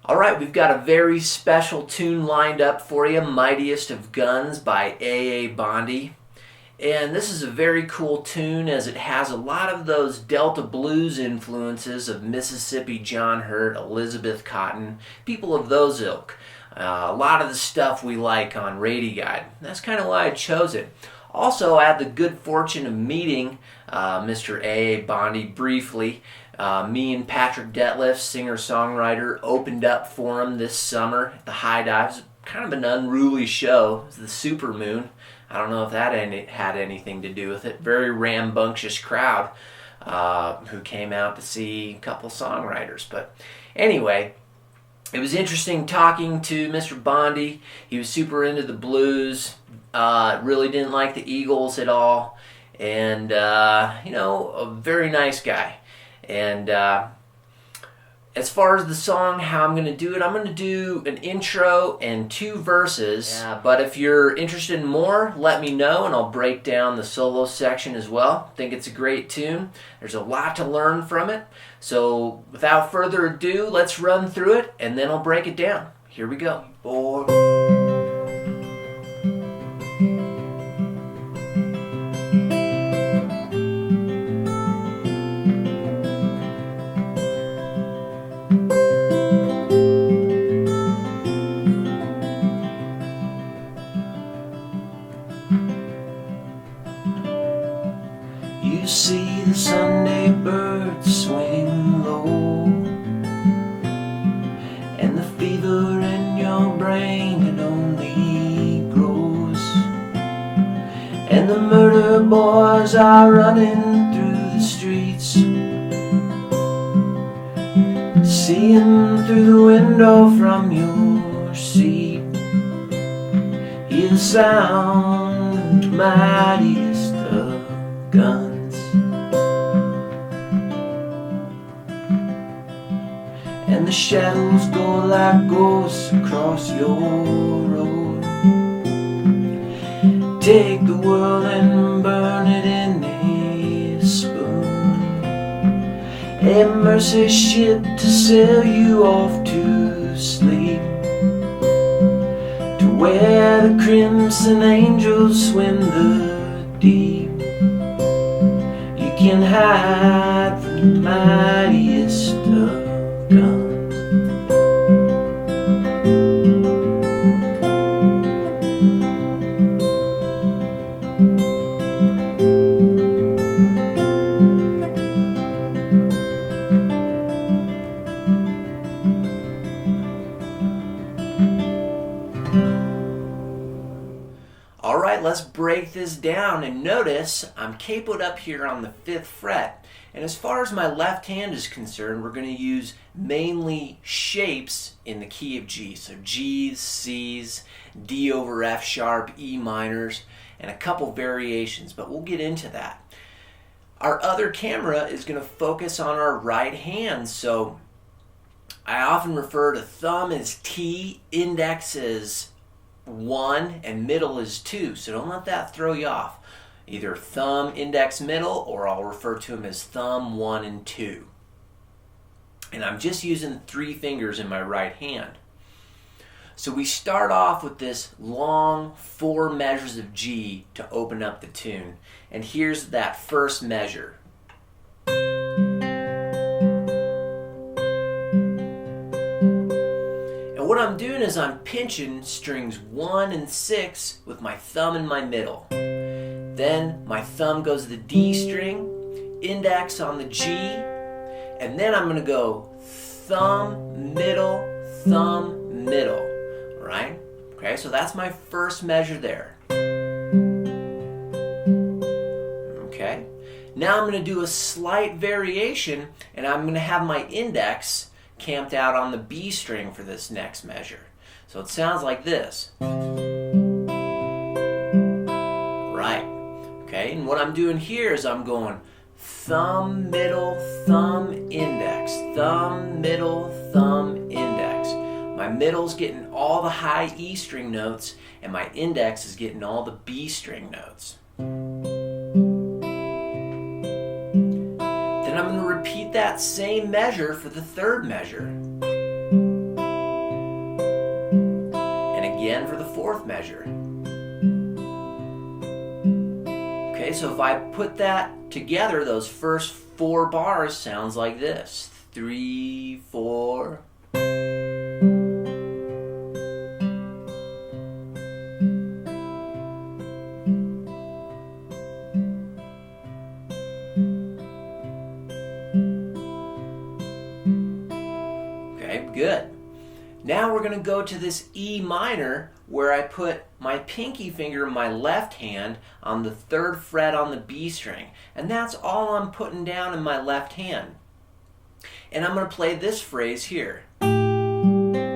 Alright, we've got a very special tune lined up for you, Mightiest of Guns by A.A Bondy. And this is a very cool tune as it has a lot of those Delta blues influences of Mississippi John Hurt, Elizabeth Cotten, people of those ilk. A lot of the stuff we like on Radioguide. That's kind of why I chose it. Also, I had the good fortune of meeting Mr. A.A Bondy briefly. Me and Patrick Detlef, singer-songwriter, opened up for him this summer at the High Dives. Kind of an unruly show. It was the Supermoon. I don't know if that had anything to do with it. Very rambunctious crowd who came out to see a couple songwriters. But anyway, it was interesting talking to Mr. Bondy. He was super into the blues. Really didn't like the Eagles at all. And, a very nice guy. And as far as the song, how I'm going to do it, I'm going to do an intro and 2 verses. But if you're interested in more, let me know and I'll break down the solo section as well. I think it's a great tune. There's a lot to learn from it. So without further ado, let's run through it and then I'll break it down. Here we go. You see the Sunday birds swing low, and the fever in your brain, it only grows, and the murder boys are running through the streets, seeing through the window from your seat. Hear the sound of the mightiest of guns. And the shadows go like ghosts across your road. Take the world and burn it in a spoon, a mercy ship to sail you off to sleep, to where the crimson angels swim the deep. You can hide from the mightiest of guns. Alright, let's break this down, and notice I'm capoed up here on the 5th fret, and as far as my left hand is concerned, we're going to use mainly shapes in the key of G. So G's, C's, D over F sharp, E minors, and a couple variations, but we'll get into that. Our other camera is going to focus on our right hand, so I often refer to thumb as T, index as 1, and middle is 2, so don't let that throw you off. Either thumb, index, middle, or I'll refer to them as thumb 1 and 2. And I'm just using 3 fingers in my right hand. So we start off with this long 4 measures of G to open up the tune. And here's that first measure. What I'm doing is I'm pinching strings 1 and 6 with my thumb in my middle. Then my thumb goes to the D string, index on the G, and then I'm going to go thumb, middle, right? Okay, so that's my first measure there. Okay, now I'm going to do a slight variation, and I'm going to have my index camped out on the B string for this next measure. So it sounds like this. Right. Okay, and what I'm doing here is I'm going thumb, middle, thumb, index, thumb, middle, thumb, index. My middle's getting all the high E string notes, and my index is getting all the B string notes. Then I'm going to repeat that same measure for the third measure. again for the fourth measure. Okay, so if I put that together, those first 4 bars sounds like this. 3, 4. Okay, good. Now we're going to go to this E minor where I put my pinky finger in my left hand on the 3rd fret on the B string. And that's all I'm putting down in my left hand. And I'm going to play this phrase here. And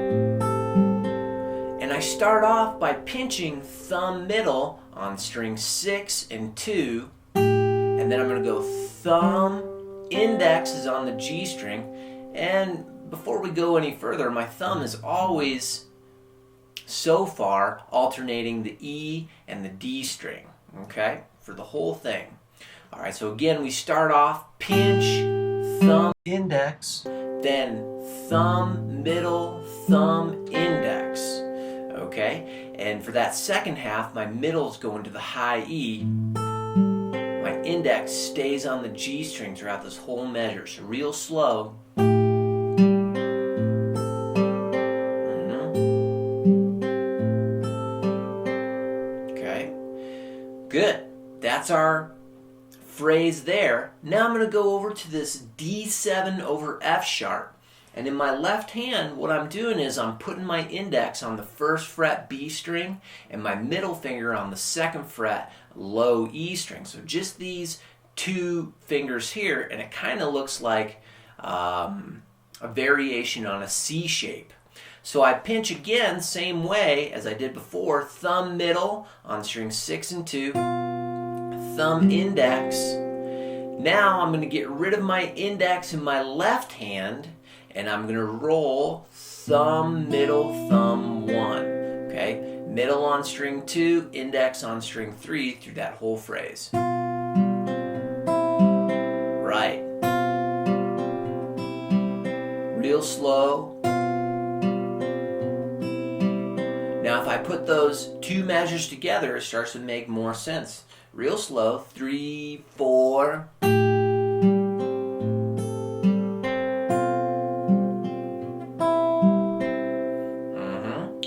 I start off by pinching thumb middle on string 6 and 2. And then I'm going to go thumb index is on the G string. And before we go any further, my thumb is always, so far, alternating the E and the D string, okay, for the whole thing. All right, so again, we start off, pinch, thumb, index, then thumb, middle, thumb, index, okay? And for that second half, my middle's going to the high E. My index stays on the G string throughout this whole measure, so real slow. Good. That's our phrase there. Now I'm going to go over to this D7 over F sharp. And in my left hand, what I'm doing is I'm putting my index on the 1st fret B string and my middle finger on the 2nd fret low E string. So just these 2 fingers here, and it kind of looks like a variation on a C shape. So I pinch again, same way as I did before, thumb middle on string 6 and 2, thumb index. Now I'm going to get rid of my index in my left hand, and I'm going to roll thumb, middle, thumb, 1. Okay, middle on string 2, index on string 3 through that whole phrase. Right. Real slow. Now if I put those 2 measures together, it starts to make more sense. Real slow, 3, 4.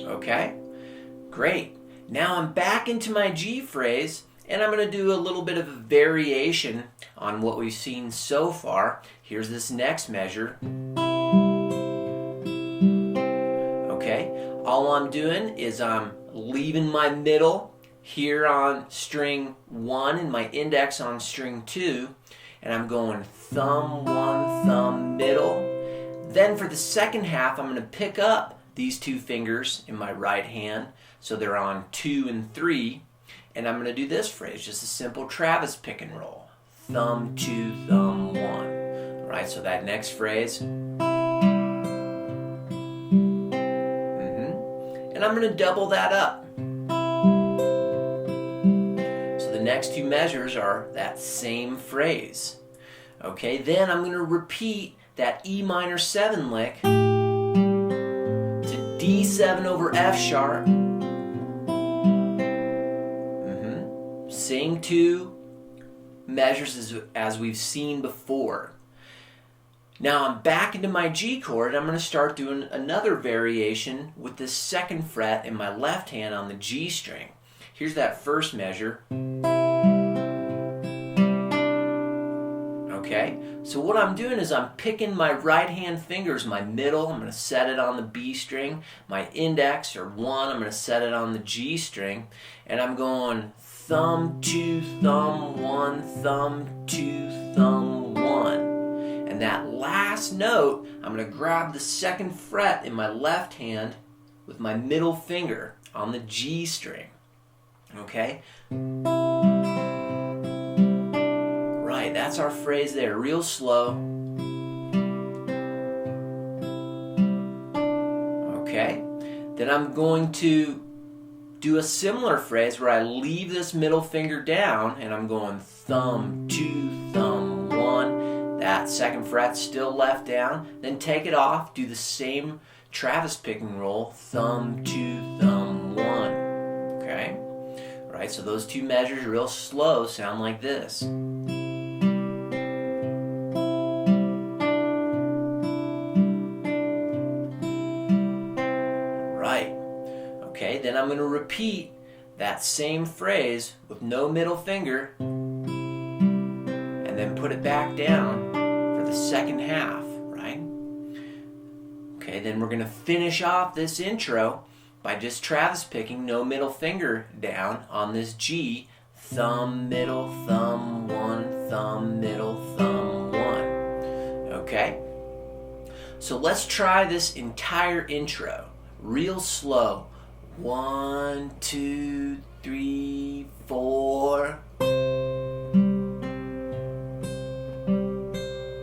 Okay, great. Now I'm back into my G phrase, and I'm going to do a little bit of a variation on what we've seen so far. Here's this next measure. Okay. All I'm doing is I'm leaving my middle here on string 1 and my index on string 2, and I'm going thumb 1, thumb middle. Then for the second half, I'm going to pick up these 2 fingers in my right hand, so they're on 2 and 3, and I'm going to do this phrase, just a simple Travis pick and roll. Thumb 2, thumb 1. All right, so that next phrase. And I'm going to double that up. So the next 2 measures are that same phrase. Okay, then I'm going to repeat that E minor 7 lick to D7 over F sharp. Same 2 measures as we've seen before. Now I'm back into my G chord, and I'm going to start doing another variation with the 2nd fret in my left hand on the G string. Here's that first measure. Okay, so what I'm doing is I'm picking my right hand fingers, my middle, I'm going to set it on the B string, my index or 1, I'm going to set it on the G string, and I'm going thumb 2, thumb 1, thumb 2, thumb 1. And that last note, I'm going to grab the 2nd fret in my left hand with my middle finger on the G string. Okay? Right, that's our phrase there, real slow. Okay? Then I'm going to do a similar phrase where I leave this middle finger down and I'm going thumb 2, thumb 1. That 2nd fret still left down. Then take it off, do the same Travis pick and roll, thumb 2, thumb 1. Okay? All right, so those two measures real slow sound like this. Right. Okay, then I'm going to repeat that same phrase with no middle finger and then put it back down for the second half, right? Okay, then we're going to finish off this intro by just Travis picking no middle finger down on this G. Thumb, middle, thumb, one, thumb, middle, thumb, one. Okay? So let's try this entire intro real slow. 1, 2, 3, 4.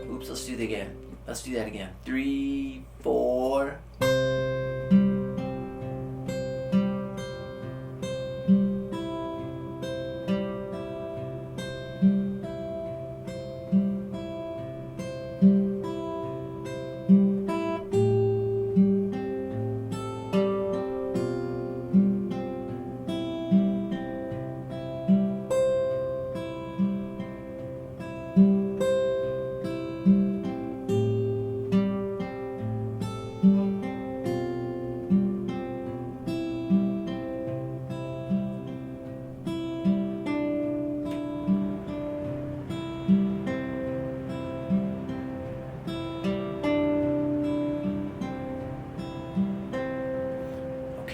Oops, let's do that again. Let's do that again. 3, 4.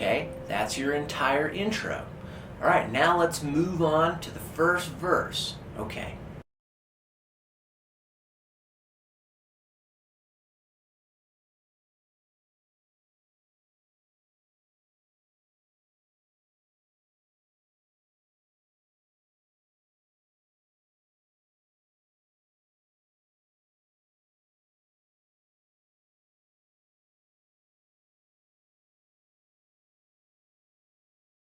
Okay, that's your entire intro. All right, now let's move on to the first verse. Okay,